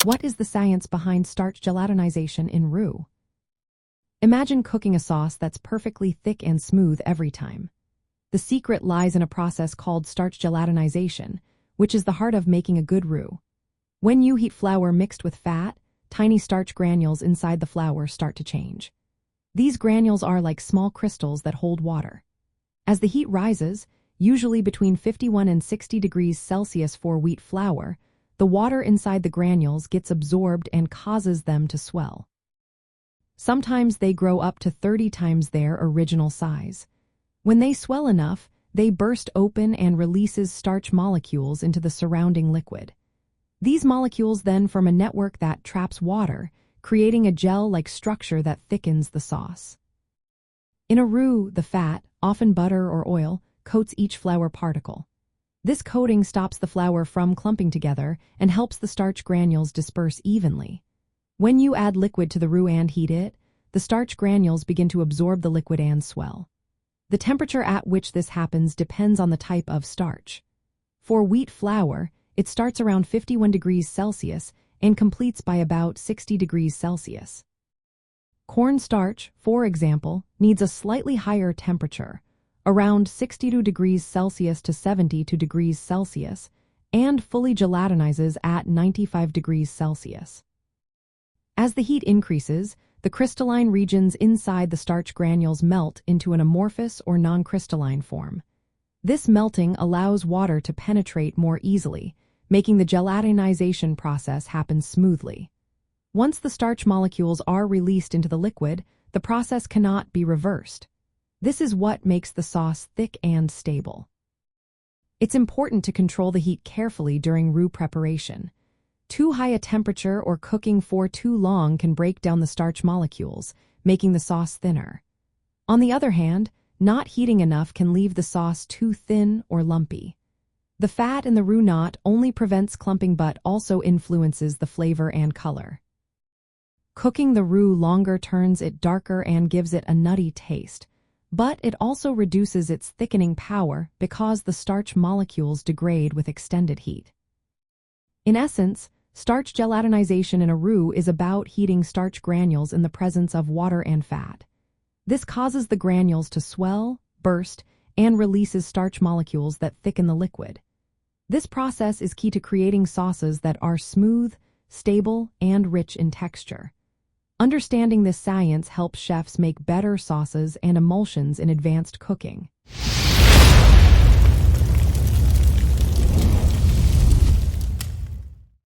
What is the science behind starch gelatinization in roux? Imagine cooking a sauce that's perfectly thick and smooth every time. The secret lies in a process called starch gelatinization, which is the heart of making a good roux. When you heat flour mixed with fat, tiny starch granules inside the flour start to change. These granules are like small crystals that hold water. As the heat rises, usually between 51 and 60 degrees Celsius for wheat flour, the water inside the granules gets absorbed and causes them to swell. Sometimes they grow up to 30 times their original size. When they swell enough, they burst open and releases starch molecules into the surrounding liquid. These molecules then form a network that traps water, creating a gel-like structure that thickens the sauce. In a roux, the fat, often butter or oil, coats each flour particle. This coating stops the flour from clumping together and helps the starch granules disperse evenly. When you add liquid to the roux and heat it, the starch granules begin to absorb the liquid and swell. The temperature at which this happens depends on the type of starch. For wheat flour, it starts around 51 degrees Celsius and completes by about 60 degrees Celsius. Corn starch, for example, needs a slightly higher temperature, around 62 degrees Celsius to 72 degrees Celsius, and fully gelatinizes at 95 degrees Celsius. As the heat increases, the crystalline regions inside the starch granules melt into an amorphous or non-crystalline form. This melting allows water to penetrate more easily, making the gelatinization process happen smoothly. Once the starch molecules are released into the liquid, the process cannot be reversed. This is what makes the sauce thick and stable. It's important to control the heat carefully during roux preparation. Too high a temperature or cooking for too long can break down the starch molecules, making the sauce thinner. On the other hand, not heating enough can leave the sauce too thin or lumpy. The fat in the roux not only prevents clumping but also influences the flavor and color. Cooking the roux longer turns it darker and gives it a nutty taste, but it also reduces its thickening power because the starch molecules degrade with extended heat. In essence, starch gelatinization in a roux is about heating starch granules in the presence of water and fat. This causes the granules to swell, burst, and releases starch molecules that thicken the liquid. This process is key to creating sauces that are smooth, stable, and rich in texture. Understanding this science helps chefs make better sauces and emulsions in advanced cooking.